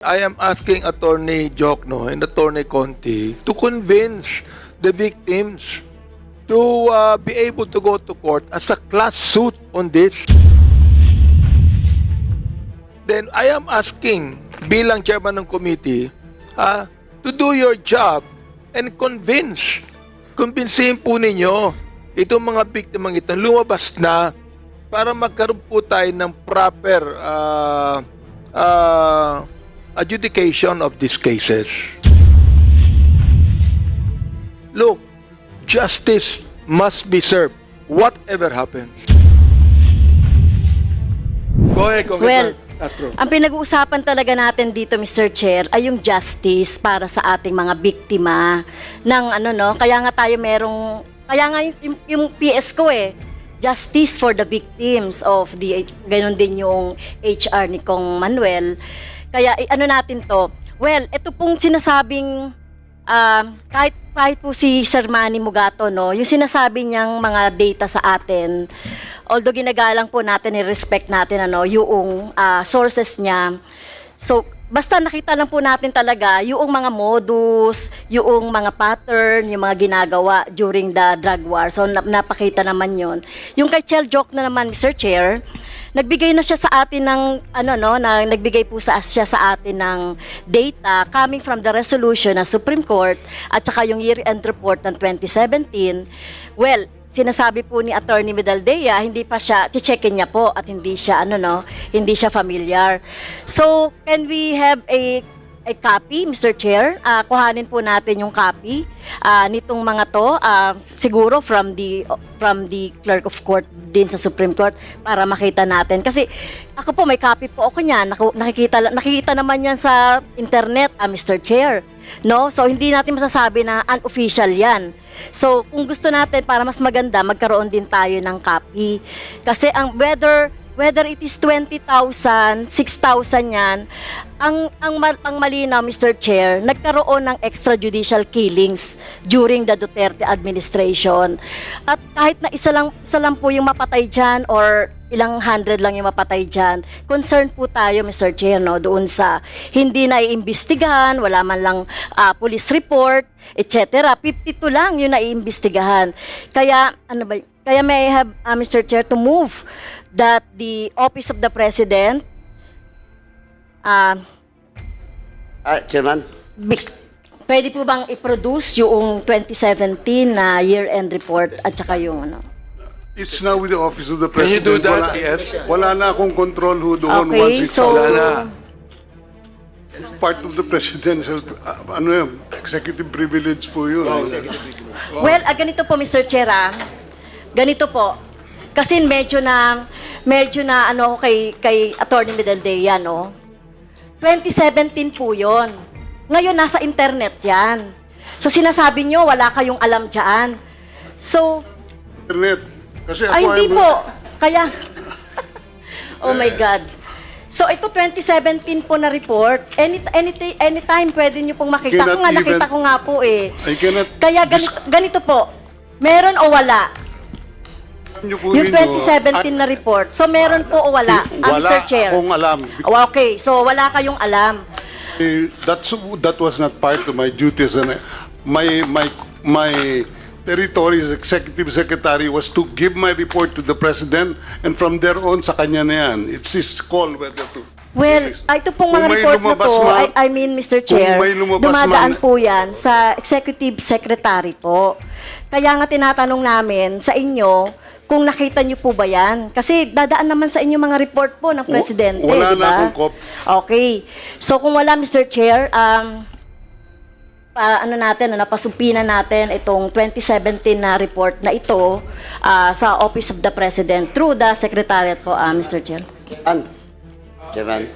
I am asking Attorney Jokno and Attorney Conti to convince the victims to be able to go to court as a class suit on this. Then I am asking bilang chairman ng committee to do your job and convincehin po ninyo itong mga biktimang ito lumabas na para magkaroon po tayo ng proper adjudication of these cases. Look, justice must be served, whatever happens. Go ahead, Congressman Castro. Ang pinag-uusapan talaga natin dito, Mr. Chair, ay yung justice para sa ating mga biktima ng kaya nga tayo kaya nga yung PS ko justice for the victims of ganun din yung HR ni Kong Manuel. Kaya natin to. Well, ito pong sinasabing kahit po si Sir Manny Mugato, yung sinasabi niyang mga data sa atin, although ginagalang po natin, i-respect natin yung sources niya. So, basta nakita lang po natin talaga yung mga modus, yung mga pattern, yung mga ginagawa during the drug war. So, napakita naman yon. Yung kay Chel Joke na naman, Mr. Chair, nagbigay na siya sa atin ng nagbigay po siya sa atin ng data coming from the resolution ng Supreme Court at saka yung year-end report ng 2017. Well, sinasabi po ni Attorney Medaldea, hindi pa siya checkin niya po at hindi siya hindi siya familiar. So, can we have a copy, Mr. Chair? Kuhanin po natin yung copy nitong mga to, siguro from the Clerk of Court din sa Supreme Court para makita natin. Kasi ako po, may copy po ako niyan. Nakikita naman yan sa internet, Mr. Chair. No? So, hindi natin masasabi na unofficial yan. So, kung gusto natin, para mas maganda, magkaroon din tayo ng copy. Kasi whether it is 20,000, 6,000 yan, ang malinaw, Mr. Chair, nagkaroon ng extrajudicial killings during the Duterte administration. At kahit na isa lang po yung mapatay dyan or ilang hundred lang yung mapatay dyan, concerned po tayo, Mr. Chair, doon sa hindi naiimbestigahan, wala man lang police report, etc. 52 lang yung naiimbestigahan. Kaya, kaya may I have, Mr. Chair, to move that the Office of the President Chairman? Pwede po bang i-produce yung 2017 na year-end report at saka yung It's now with the Office of the Can you President. do that, yes? Wala na akong control who doon Okay, once it's so part of the presidential, executive privilege po yun. well, ganito po, Mr. Chair, ganito po. Kasi medyo na kay Attorney Medaldea, 2017 po yon. Ngayon, nasa internet yan. So, sinasabi nyo, wala kayong alam dyan. So, Internet. Kasi ako ay, hindi ay- po. Kaya, oh my God. So, ito 2017 po na report. Anytime pwede nyo pong makita. Cannot Nakita ko nga po I cannot Kaya ganito po. Meron o wala? Yung Yung 2017 na report. So, meron po o wala? Mr. Chair. akong alam. Okay, so wala kayong alam. That was not part of my duties. And my territory's executive secretary was to give my report to the president, and from there on, sa kanya na yan. It's his call whether to. Well, ito pong mga Kung may report na lumabas to, man- I mean, Mr. Chair, may lumabas dumadaan man- po yan sa executive secretary po. Kaya nga tinatanong namin sa inyo, kung nakita niyo po ba yan? Kasi dadaan naman sa inyo mga report po ng presidente, Wala di ba? na akong copy. Okay. So kung wala, Mr. Chair, napasumpinan natin itong 2017 na report na ito sa Office of the President through the Secretariat po, Mr. Chair. Chairman?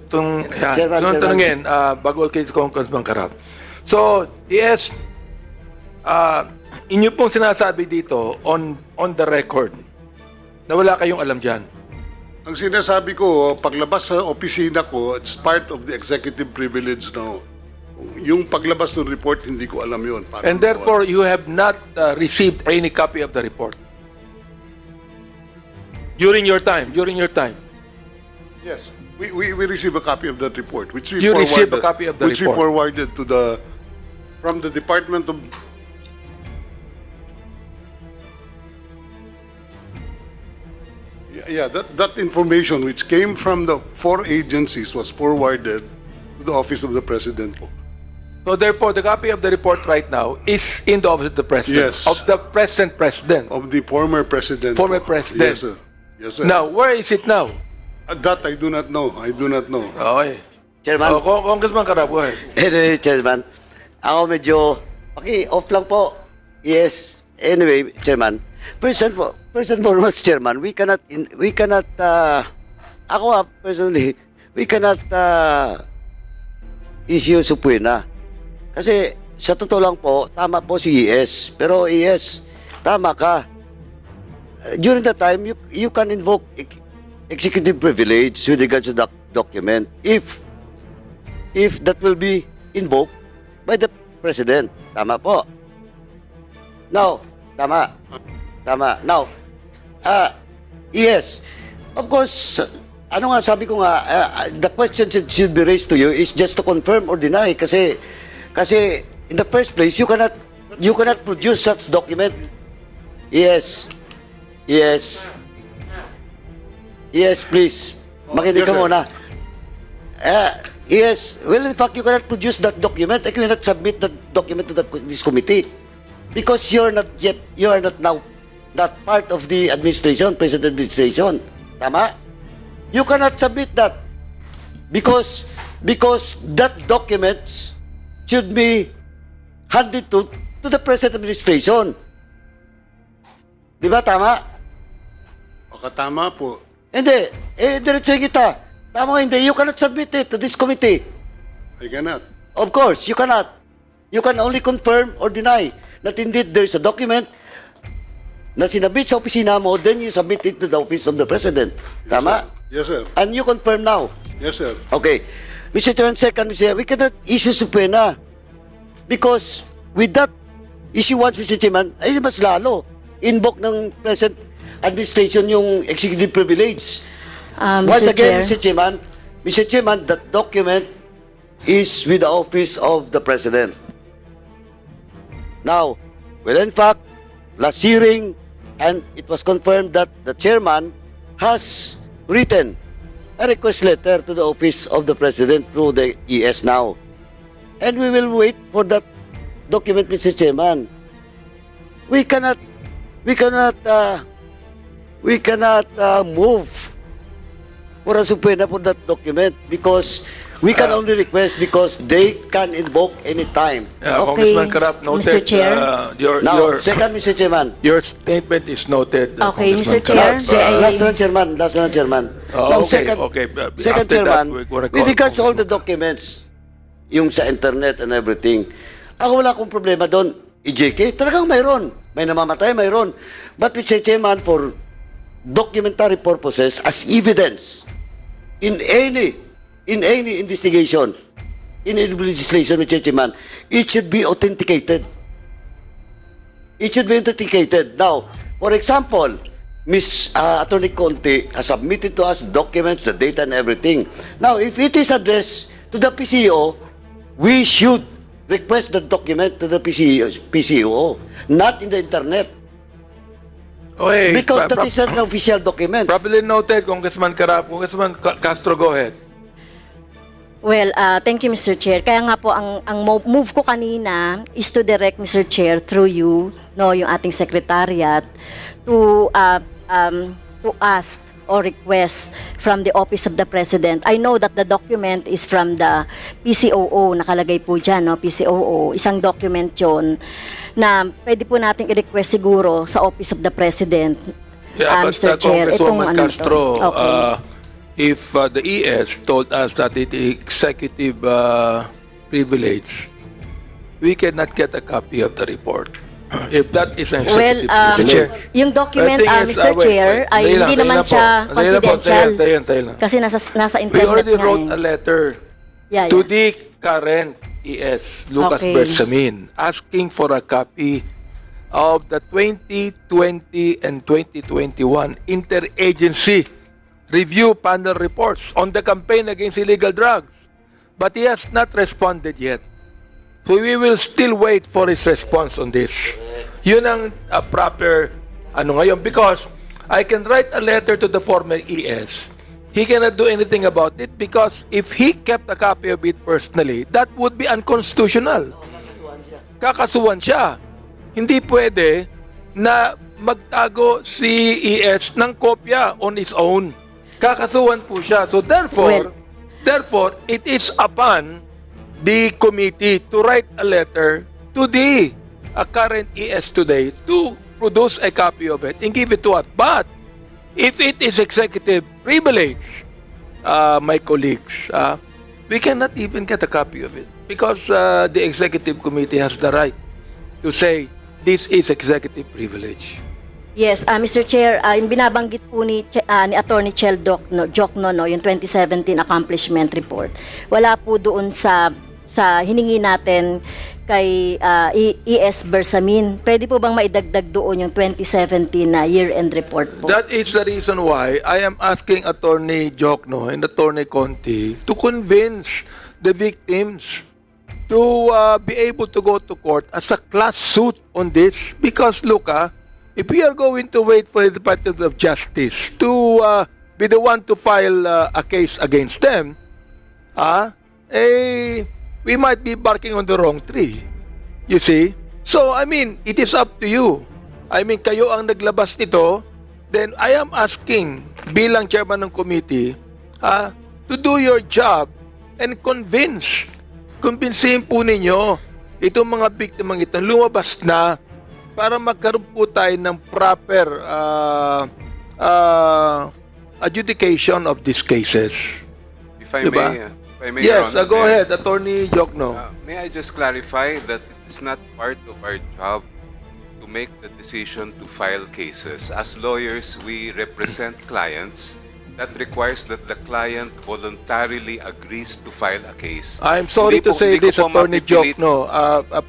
Chairman, tanungin, bago kay Congressman Karab. So, yes, inyo pong sinasabi dito on the record na wala kayong alam dyan. Ang sinasabi ko, paglabas sa opisina ko, it's part of the executive privilege now. Yung paglabas ng report, hindi ko alam yun. And therefore, you have not received any copy of the report. During your time. Yes, we received a copy of that report, which we You forwarded, received a copy of the which report. we forwarded to from the Department of. Yeah, that information which came from the 4 agencies was forwarded to the Office of the President. So therefore, the copy of the report right now is in the office of the president. Yes. Of the present president. Of the former president. Former president. Yes, sir. Yes, sir. Now, where is it now? That I do not know. I do not know. Okay. Chairman. Oh, Congressman Carap, go ahead. Anyway, Chairman, ako medyo, off lang po. Yes. Anyway, Chairman, first and foremost, Chairman, personally, we cannot issue subpoena. Kasi, sa totoo lang po, tama po si ES. Pero ES, tama ka. During that time, you can invoke executive privilege with regards to that document if that will be invoked by the President. Tama po. Now, tama. Now, yes, of course, ano nga sabi ko nga, the question should be raised to you is just to confirm or deny kasi in the first place, you cannot produce such document. Yes, please. Makinig ka Yes, sir. muna. Yes, well, in fact, you cannot produce that document. You cannot submit that document to this committee because you are not now that part of the administration, present administration. Tama? You cannot submit that because that document should be handed to the present administration. Di ba tama? Tama po. Hindi. Diretso kita. Tama hindi. You cannot submit it to this committee. I cannot. Of course, you cannot. You can only confirm or deny that indeed there is a document na sinabit sa opisina mo, then you submit it to the office of the President. Tama? Yes, sir. And you confirm now. Yes, sir. Okay. Mr. Chairman, second, we cannot issue subpoena because with that issue once, Mr. Chairman, ay mas lalo. Invoke ng present administration yung executive privilege. Once Mr. again, Chair. Mr. Chairman, that document is with the office of the President. Now, well, in fact, last hearing, and it was confirmed that the chairman has written a request letter to the office of the President through the ES now. And we will wait for that document, Mr. Chairman. We cannot move for a subpoena for that document because we can only request because they can invoke any time. Okay, Congressman Carap, noted. Mr. Chair. Now, second, Mr. Chairman. Your statement is noted. Okay, Congressman Mr. Chair. Carap. Last na, Chairman. Now, okay, second, okay. second After that, Chairman, we're gonna with call regards to all the Congressman. documents, yung sa internet and everything, ako wala akong problema doon. EJK, talagang mayroon. May namamatay, mayroon. But Mr. Chairman, for documentary purposes, as evidence, in any investigation, in any legislation, Mr. Chairman, it should be authenticated. It should be authenticated. Now, for example, Ms. Attorney Conte has submitted to us documents, the data and everything. Now, if it is addressed to the PCO, we should request the document to the PCO, not in the internet. Okay, Because that is an official document. properly noted, Congressman Carap. Congressman Castro, go ahead. Well, thank you, Mr. Chair. Kaya nga po, ang move ko kanina is to direct, Mr. Chair, through you, no, yung ating secretariat, to ask or request from the Office of the President. I know that the document is from the PCOO, nakalagay po dyan, no, PCOO. Isang document yon na pwede po nating i-request siguro sa Office of the President. Yeah, but Mr. Chair, Congresswoman ano to? Castro, Okay. if the ES told us that it is executive privilege, we cannot get a copy of the report. If that is an Well, executive privilege. Mr. Chair. yung document, The thing is, Mr. wait, Chair, wait. ay Dali lang, hindi dali naman lang po. siya Dali lang po, confidential. tayo lang. Kasi nasa We internet already nga wrote eh. a letter Yeah, to yeah. the current ES, Lucas Okay. Bersamin, asking for a copy of the 2020 and 2021 interagency review panel reports on the campaign against illegal drugs. But he has not responded yet. So we will still wait for his response on this. Yun ang proper ngayon, because I can write a letter to the former ES. He cannot do anything about it because if he kept a copy of it personally, that would be unconstitutional. Kakasuhan siya. Hindi pwede na magtago si ES ng kopya on his own. Kakasuhan po siya. So therefore, it is upon the committee to write a letter to the current ES today to produce a copy of it and give it to us. But if it is executive privilege, my colleagues, we cannot even get a copy of it because the executive committee has the right to say this is executive privilege. Yes, Mr. Chair, yung binabanggit po ni Attorney Chel Jokno, no, yung 2017 accomplishment report, wala po doon sa hiningi natin kay ES Bersamin. Pwede po bang maidagdag doon yung 2017 na year-end report po? That is the reason why I am asking Attorney Jokno and Attorney Conti to convince the victims to be able to go to court as a class suit on this. Because look, if we are going to wait for the Department of Justice to be the one to file a case against them, we might be barking on the wrong tree. You see? So, I mean, it is up to you. I mean, kayo ang naglabas nito, then I am asking, bilang chairman ng committee, to do your job and convincehin po ninyo itong mga biktimang ito, lumabas na para magkaroon po tayo ng proper adjudication of these cases. If I Diba? may, Yes, Your Honor, go ahead, Attorney Jokno. may I just clarify that it's not part of our job to make the decision to file cases. As lawyers, we represent clients. That requires that the client voluntarily agrees to file a case. I'm sorry Hindi to po- say hindi ko this, po Attorney mapipilit- Jokno.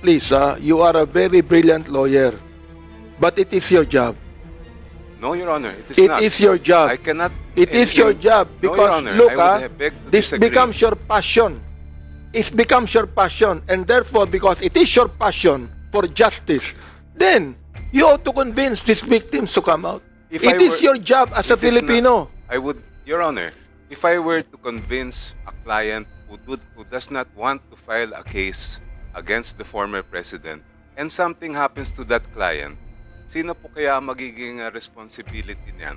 Please, you are a very brilliant lawyer. But it is your job. No, Your Honor, it is It not. is your job. I cannot. It is your job No, Your because Honor, look, I would beg to this disagree. becomes your passion. It becomes your passion, and therefore, because it is your passion for justice, then you ought to convince these victims to come out. If It I is were- your job as a It is Filipino. not. I would, Your Honor, if I were to convince a client who does not want to file a case against the former president, and something happens to that client, sino po kaya magiging responsibility niyan?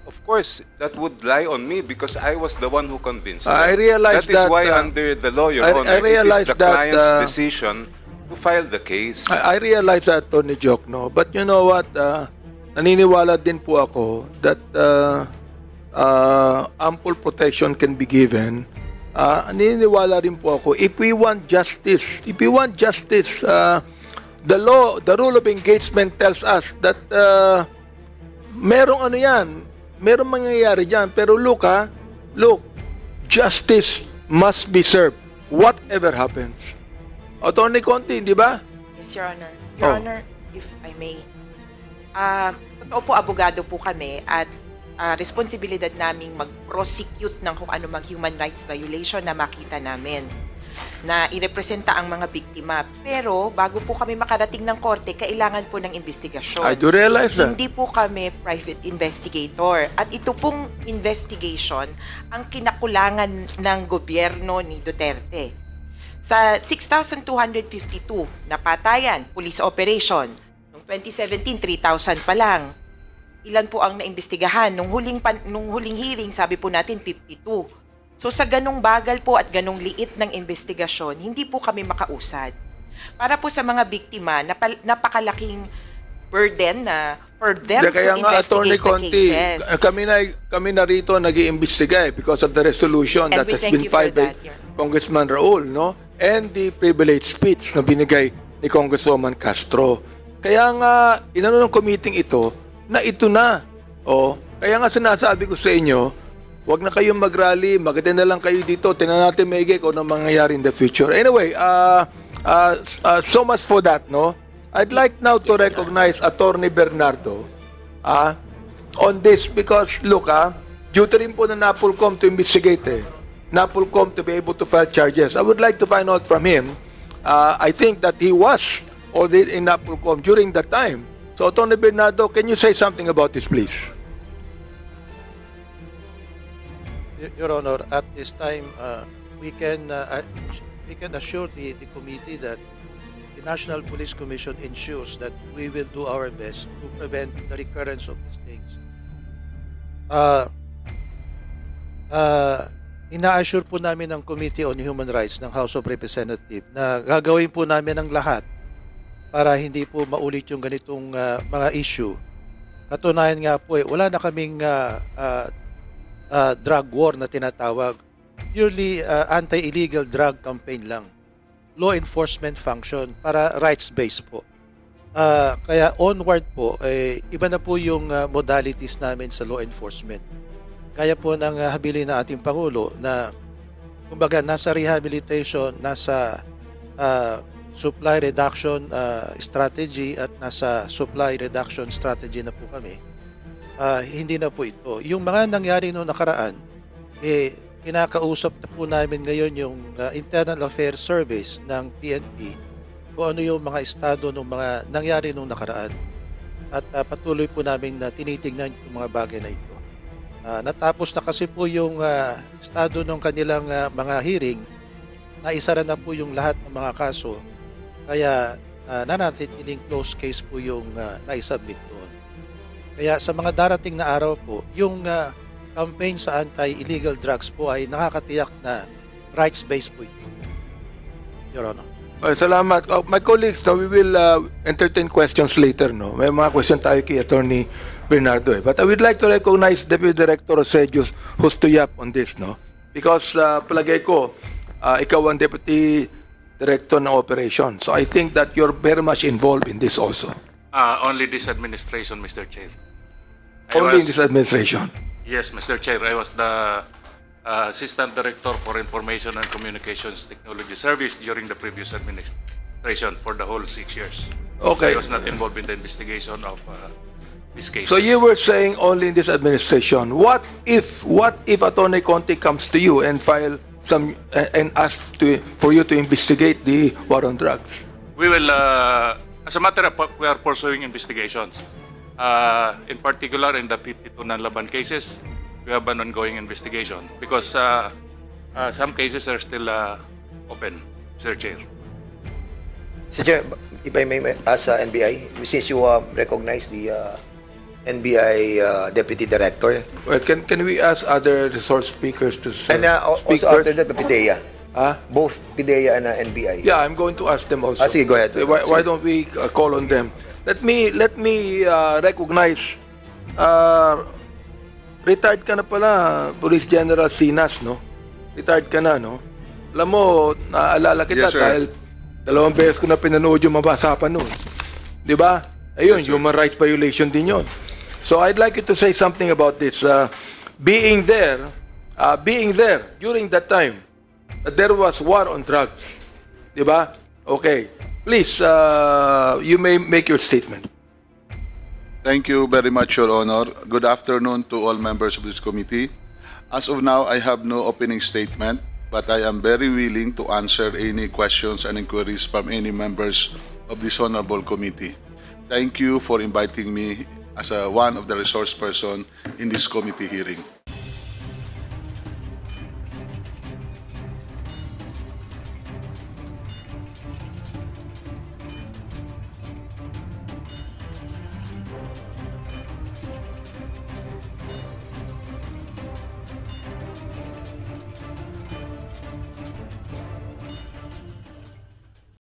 Of course, that would lie on me because I was the one who convinced them. I realize that is that, why under the law, Your I Honor, realize it is the that, client's decision to file the case. I realize that, Tony Jokno, but you know what? Naniniwala din po ako that ample protection can be given. Naniniwala rin po ako, if we want justice, the rule of engagement tells us that merong merong mangyayari dyan. Pero look, justice must be served, whatever happens. Attorney Conti, di ba? Yes, Your Honor. Your Oh. Honor, if I may, totoo po, abogado po kami at responsibilidad naming mag-prosecute ng kung ano mang human rights violation na makita namin na irepresenta ang mga biktima. Pero bago po kami makarating ng korte, kailangan po ng investigasyon. I do realize that. Hindi po kami private investigator. At ito pong investigation ang kinakulangan ng gobyerno ni Duterte. Sa 6,252 na patayan, police operation, noong 2017, 3,000 pa lang. Ilan po ang naimbestigahan? Nung huling hearing, sabi po natin 52. So sa ganong bagal po at ganong liit ng investigasyon, hindi po kami makausad. Para po sa mga biktima, napakalaking burden na for them Kaya to nga, Attorney investigate the Conti, cases. kami na rito nag-iimbestiga because of the resolution And that we has thank been you for filed by that, Your Honor. Congressman Raul, no? And the privilege speech na binigay ni Congresswoman Castro. Kaya nga, inano ng committee ito, na ito na. Kaya nga sinasabi ko sa inyo, huwag na kayong mag-rally, maganda na lang kayo dito, tinan natin maigi kung ano mangyayari in the future. Anyway, so much for that, no? I'd like now to recognize Attorney Bernardo on this because, look, duty rin po ng NAPOLCOM to investigate NAPOLCOM to be able to file charges. I would like to find out from him. I think that he was already in NAPOLCOM during that time. So, Atty. Bernardo, can you say something about this, please? Your Honor, at this time, we can assure the committee that the National Police Commission ensures that we will do our best to prevent the recurrence of these things. Ina-assure po namin ng Committee on Human Rights ng House of Representatives na gagawin po namin ang lahat para hindi po maulit yung ganitong mga issue. Katunayan nga po, wala na kaming drug war na tinatawag. Purely anti-illegal drug campaign lang. Law enforcement function para rights-based po. Kaya onward po, iba na po yung modalities namin sa law enforcement. Kaya po ng habilin ng ating Pangulo na kumbaga nasa rehabilitation, nasa supply reduction strategy at nasa supply reduction strategy na po kami. Hindi na po ito. Yung mga nangyari noong nakaraan, kinakausap na po namin ngayon yung Internal Affairs Service ng PNP kung ano yung mga estado ng mga nangyari noong nakaraan. At patuloy po namin na tinitingnan yung mga bagay na ito. Natapos na kasi po yung estado ng kanilang mga hearing, naisara na po yung lahat ng mga kaso, kaya nanatiling close case po yung naisubmit doon. Kaya sa mga darating na araw po, yung campaign sa anti-illegal drugs po ay nakakatiyak na rights-based po ito. Your Honor. Salamat. My colleagues, we will entertain questions later. No? May mga question tayo kay Attorney Bernardo. But I would like to recognize Deputy Director Osedios who's to yap on this. No? Because palagay ko, ikaw ang Deputy Director ng Operation. So I think that you're very much involved in this also. Only this administration, Mr. Chair. Only in this administration. Yes, Mr. Chair. I was the Assistant Director for Information and Communications Technology Service during the previous administration for the whole 6 years. Okay. I was not involved in the investigation of this case. So you were saying only in this administration. What if Attorney Conte comes to you and file some and ask for you to investigate the war on drugs? We will, as a matter of fact, we are pursuing investigations. In particular, in the 52 non-laban cases, we have an ongoing investigation because some cases are still open, Mr. Chair. Mr. Chair, if I may ask NBI, since you recognize the NBI Deputy Director, Well, can we ask other resource speakers to and speak also first? after that, the PIDEA, Huh? both PIDEA and NBI. Yeah, I'm going to ask them also. Sige, go ahead. Why don't we call on them? Let me recognize. Retired ka na pala, Police General Sinas, no? Retired ka na, no? Alam mo, naaalala kita Yes, sir. dahil 2 beses ko na pinanood yung mabasapan noon. Di ba? Ayun, Yes, sir. human rights violation din yon. So I'd like you to say something about this. Being there during that time, that there was war on drugs. Di ba? Okay. Please, you may make your statement. Thank you very much, Your Honor. Good afternoon to all members of this committee. As of now, I have no opening statement, but I am very willing to answer any questions and inquiries from any members of this honorable committee. Thank you for inviting me as one of the resource person in this committee hearing.